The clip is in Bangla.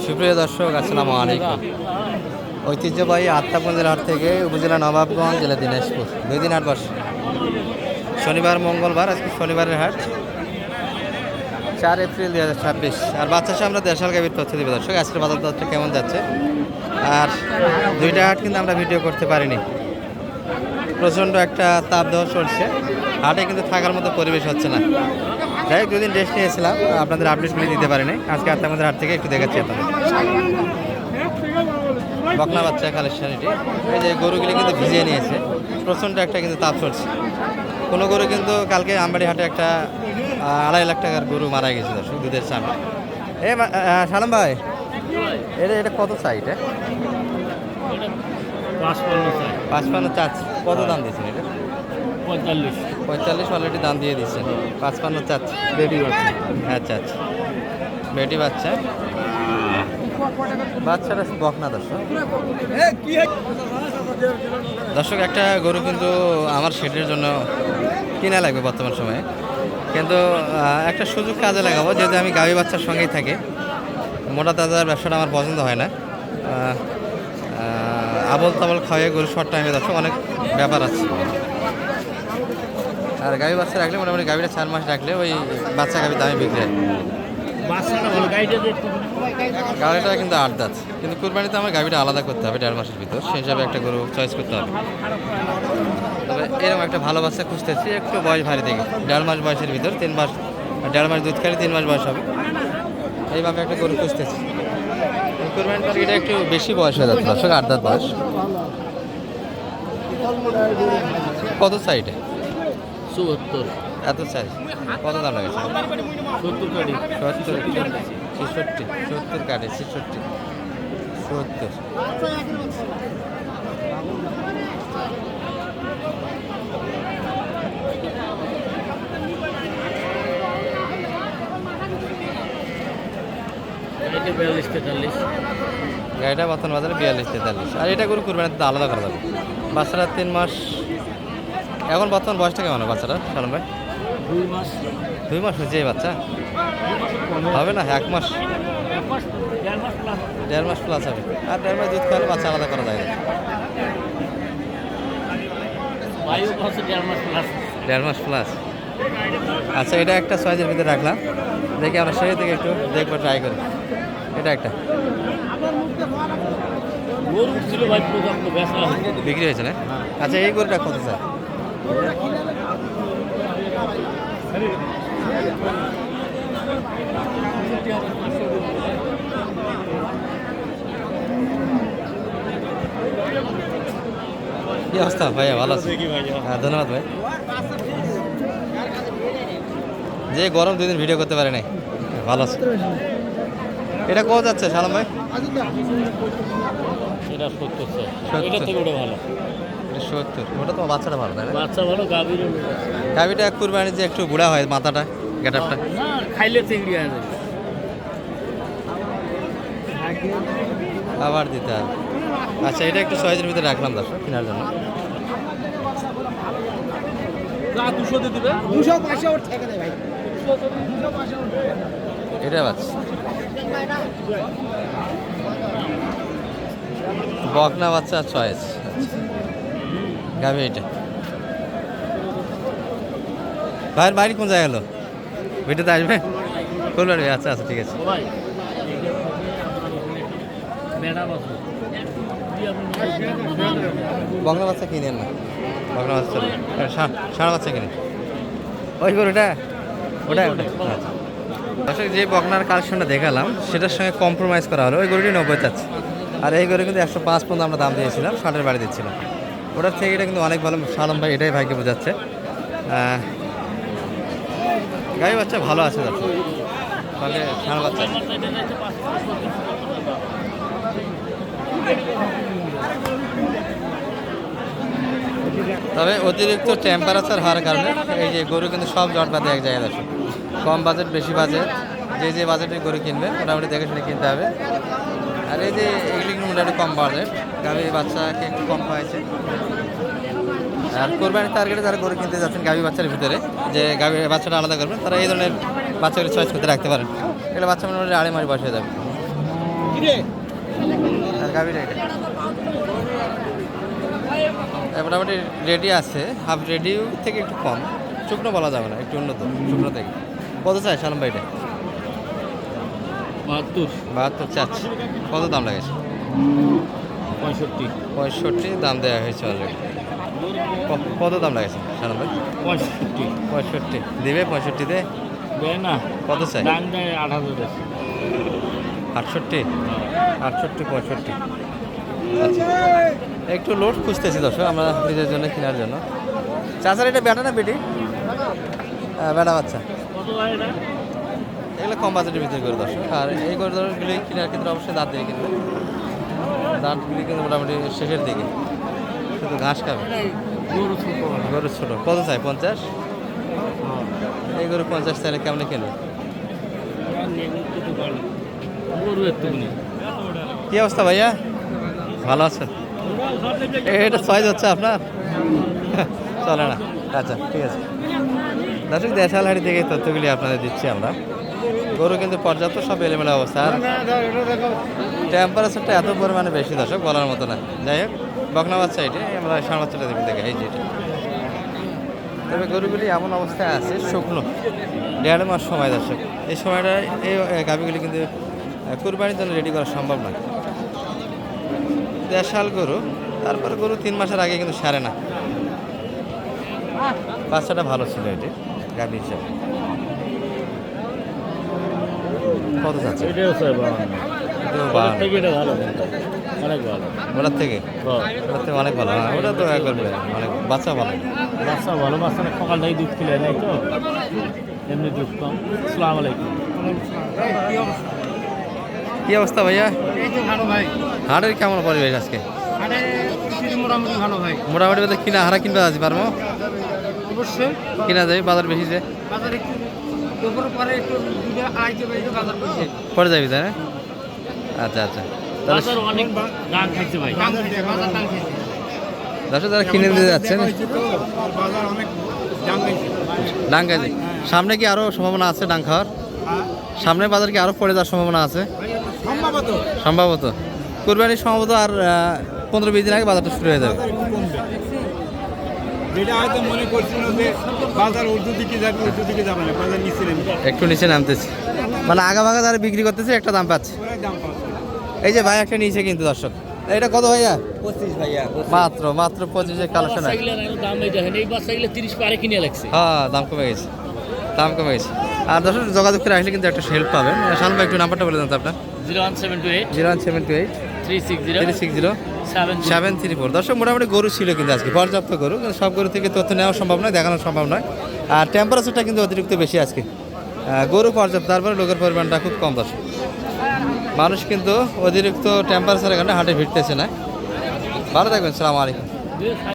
সুপ্রিয় দর্শক, আসসালামু আলাইকুম। ঐতিহ্যবাহী আত্মাপুঞ্জের হাট থেকে উপজেলা নবাবগঞ্জ, জেলা দিনাজপুর, 2 দিন হাট বসে। শনিবার মঙ্গলবার, আজকে শনিবারের হাট 4 এপ্রিল 2026। আর বাচ্চা সহ আমরা দেশাল গাভীর তথ্য দিব দর্শক। আজকের বাজার তথ্য কেমন যাচ্ছে। আর 2টা হাট কিন্তু আমরা ভিডিও করতে পারিনি, প্রচণ্ড একটা তাপ দেওয়া চলছে। হাটে কিন্তু থাকার মতো পরিবেশ হচ্ছে না। যাই হোক, 2 দিন রেস্ট নিয়েছিলাম, আপনাদের আপডেটগুলি দিতে পারিনি। আজকে আত্মাপুঞ্জের হাট থেকে একটু দেখাচ্ছি আপনাদের। বকনা বাচ্চা কালেকশন এটি। এই যে গরুগুলি কিন্তু ভিজিয়ে নিয়েছে, প্রচণ্ড একটা কিন্তু তাপ চলছে। কোনো গরু কিন্তু কালকে আমবাড়ি হাটে একটা 2.5 লাখ টাকার গরু মারা গেছে দর্শক, দুধের সামনে। সালাম ভাই, এটা কত চাই? এটা 55 চাচ্ছি। কত দাম দিয়েছেন এটা? 45 অলরেডি দাম দিয়ে দিচ্ছেন। 55 চাচ্ছি। বেটি বাচ্চা? আচ্ছা আচ্ছা, বেটি বাচ্চা। বাচ্চাটা বকনা দর্শক। দর্শক, একটা গরু কিন্তু আমার শেডের জন্য কিনা লাগবে বর্তমান সময়ে, কিন্তু একটা সুযোগ কাজে লাগাবো। যেহেতু আমি গাভী বাচ্চার সঙ্গেই থাকি, মোটা তাজার ব্যবসাটা আমার পছন্দ হয় না। আবল তাবল খাওয়াই গরু শর্ট টাইমে দর্শক অনেক ব্যাপার আছে। আর গাভী বাচ্চা রাখলে মোটামুটি গাভীটা 4 মাস রাখলে ওই বাচ্চা গাভীর দামে বিক্রি হয়। গাড়িটা কিন্তু 8 দাঁত, কিন্তু কুরবানিতে আমার গাড়িটা আলাদা করতে হবে 1.5 মাসের ভিতর। সেই হিসাবে একটা গরু চয়েস করতে হবে। তবে এরকম একটা ভালো বাচ্চা খুঁজতেছি, একটু বয়স ভারী দেখে, 1.5 মাস বয়সের ভিতর, 3 মাস, 1.5 মাস দুধ খালি 3 মাস বয়স হবে, এইভাবে একটা গরু খুঁজতেছি। কুরবানি টার্গেটে একটু বেশি বয়স হয়ে যাচ্ছে দর্শক, 8 দাঁত বয়স। কত সাইডে? 74। এত সাইজ, কত দাম লাগেছে? 70 কাটি। 70, 66, 70 কাটে, 66, 70। এটা 42 43। গাড়িটা বর্তমান বাজারে 42 43। আর এটা গরু কুরবানিতে আলাদা করা যাবে। বাচ্চারা 3 মাস। এখন বর্তমান বয়সটা কেমন বাচ্চারা সালাম ভাই? 2 মাস। 2 মাস হয়েছে এই বাচ্চা? হবে না, 1 মাস, 1.5 মাস প্লাস হবে। আর 1.5 মাস দুধ খাওয়ালে বাচ্চা আলাদা করা যায় না। 1.5 মাস প্লাস। আচ্ছা, এটা একটা সাইজের ভিতরে রাখলাম, দেখি আমরা সেই থেকে একটু দেখবো, ট্রাই করি। এটা একটা বিক্রি হয়েছে না? আচ্ছা, এই গরুটা কত স্যার? কি অবস্থা ভাইয়া, ভালো আছে? হ্যাঁ, ধন্যবাদ ভাই। যে গরম 2 দিন ভিডিও করতে পারে নাই, ভালো আছে। এটা কত যাচ্ছে সালাম ভাই? এটা 70। এটা থেকে ওটা ভালো। 70। ওটা তো বাচ্চাটা ভালো, তাই না? বাচ্চা ভালো, গাভীটা কুরবানি যে একটু বুড়া হয়, মাথাটা গেটআপটা না খাইলে চিংড়ি হয়ে যাবে। আবার দিতে হবে। আচ্ছা, এটা একটু সাইজের ভিতরে রাখলাম দর্শক কেনার জন্য। 200 দিয়ে দিবে। 200 পয়সা ওর থেকে দে ভাই। এটা বাচ্চা বকনা বাচ্চা চয়েস। গাভী এটা। ভাইয়ের বাড়ি কোন জায়গা গেল? ভিডিওতে আসবে? কোন বাড়ি? আচ্ছা আচ্ছা, ঠিক আছে। বকনা বাচ্চা কিনেন না, বকনা বাচ্চা ষাঁড় বাচ্চা কিনে। ওই গরুটা, ওটা ওটা। আচ্ছা, যে বকনার কালেকশনটা দেখালাম সেটার সঙ্গে কম্প্রোমাইজ করা হলো। ওই গরুটি 90 চাচ্ছে, আর এই গরু কিন্তু 105 পর্যন্ত আমরা দাম দিয়েছিলাম, 60-এর বাড়ি দিচ্ছিলাম। ওটার থেকে এটা কিন্তু অনেক ভালো। সালাম ভাই এটাই ভাইকে বোঝাচ্ছে। গাভী বাচ্চা ভালো আছে দর্শক, সঙ্গে ষাঁড় বাচ্চা। তবে অতিরিক্ত টেম্পারেচার হওয়ার কারণে এই যে গরু কিন্তু সব জট বাঁধে এক জায়গায় দর্শক। কম বাজেট, বেশি বাজেট, যে বাজেটে গরু কিনবে মোটামুটি দেখে শুনে কিনতে হবে। আর এই যে এগুলি কিন্তু মোটামুটি কম বাজেট, গাভী বাচ্চাকে একটু কম পাইছে। আর কোরবানির টার্গেটে যারা গরু কিনতে যাচ্ছেন গাভী বাচ্চার ভিতরে, যে গাভী বাচ্চাটা আলাদা করবেন, তারা এই ধরনের বাচ্চাগুলি চয়েস করতে রাখতে পারেন। এটা বাচ্চা মোটামুটি 2.5 মাস বয়স হয়ে যাবে। আর গাভীর এটা মোটামুটি রেডি আছে, হাফ রেডি থেকে একটু কম, শুকনো বলা যাবে না, একটু উন্নত শুকনো থেকে। কত চাই সালাম ভাই এটা? 72 চাচ্ছি। কত দাম লাগেছে? 65 দাম দেওয়া হয়েছে অলরেডি। কত দাম লাগেছে সালাম ভাই? 65 দেবে? 65 না কত চাই? 68 68 65। আচ্ছা, একটু লোড খুঁজতেছি দর্শক আমরা নিজের জন্য, কেনার জন্য। চাচার এটা বেটা না বেটি? বেটা বাচ্চা। এগুলো কম বাজেটের ভিতরে করে দর্শক। আর এই গরুগুলি কেনার ক্ষেত্রে অবশ্যই দাঁত দিয়ে কিনবে। দাঁতগুলি কিন্তু মোটামুটি শেষের দিকে, শুধু ঘাস খাবে। গরু ছোট। কত চাই? 50? এই গরু 50 চাইলে কেমনে কিনবে? কি অবস্থা ভাইয়া, ভালো আছেন? এটা সাইজ হচ্ছে আপনার চলে না। আচ্ছা ঠিক আছে দর্শক, দেশাল হাড়ি থেকে তথ্যগুলি আপনাদের দিচ্ছি আমরা। গরু কিন্তু পর্যাপ্ত সব এলোমেলো অবস্থা, আর টেম্পারেচারটা এত পরিমাণে বেশি দর্শক বলার মতো না। যাই হোক, বকনা বাচ্চা এটি আমরা সাড়ে বাচ্চাটা দেখে দেখে এই যেটা। তবে গরুগুলি এমন অবস্থায় আছে শুকনো, 1.5 মাস সময় দর্শক। এই সময়টা এই গাভীগুলি কিন্তু কুরবানির জন্য রেডি করা সম্ভব নয়। দেশাল গরু, তারপরে গরু 3 মাসের আগে কিন্তু সারে না। বাচ্চাটা ভালো ছিল এটি গাভী হিসাবে। কত যাচ্ছে? ওটার থেকে অনেক ভালো। হ্যাঁ, ওটা তো একবার অনেক বাচ্চা ভালো। বাচ্চা সকালটাই দুধ খেলে নাই তো, এমনি দুধ কম। আসসালামু আলাইকুম। কি অবস্থা ভাইয়া? ভালো ভাই। হাটের কেমন পরিবেশ আজকে? মোটামুটি ভালো ভাই। মোটামুটি বলতে কিনা হারা কিনতে আসি পারবো? অবশ্যই কিনা যাবে, বাজার বেশি যে বাজারে একটু দুপুর পরে একটু 2-2.5 বাজে বাজার করছে। পরে যাবি তাই না? আচ্ছা আচ্ছা, তাহলে বাজার অনেক দাম খাইছে ভাই। দাম খাইছে, বাজার দাম খাইছে। দর্শক যারা কিনে দিতে যাচ্ছেন বাজার অনেক দাম খাইছে। ডাং খাইছে, সামনে কি আরো সম্ভাবনা আছে ডাং খাওয়ার? সামনে বাজার কি আরো পড়ে যাওয়ার সম্ভাবনা আছে? সম্ভবত কুরবানির সম্ভবত আর 15-20 দিন আগে বাজারটা শুরু হয়ে যাবে। যেটা হয়তো মনে করছিল যে বাজার উর্দু দিকে যাবে, উর্দু দিকে যাবে না, বাজার নিচে নেমে একটু নিচে নামতেছে, মানে আগা ভাগা যারা বিক্রি করতেছে একটা দাম পাচ্ছে। দাম পাচ্ছে। এই যে ভাই একটা নিচে কিন্তু দর্শক, এটা কত ভাইয়া? 25 ভাইয়া। মাত্র 25 কালেকশন আছে। দাম এই দেখেন, এই বাচ্চাগুলো 30 পারে কিনে লাগছে। হ্যাঁ, দাম কমে গেছে। আর দর্শক যোগাযোগ করে আসলে কিন্তু একটা হেল্প পাবেন। শালম ভাই একটু নাম্বারটা বলে দেন তো আপনার। 01728 360 734। দর্শক মোটামুটি গরু ছিল কিন্তু আজকে পর্যাপ্ত গরু, কিন্তু সব গরু থেকে তথ্য নেওয়া সম্ভব নয়, দেখানো সম্ভব নয়। আর টেম্পারেচারটা কিন্তু অতিরিক্ত বেশি আজকে। গরু পর্যাপ্ত, তারপরে লোকের পরিমাণটা খুব কম দর্শক। মানুষ কিন্তু অতিরিক্ত টেম্পারেচারের কারণে হাটে ভিড়তেছে না। ভালো থাকবেন, সালাম আলাইকুম।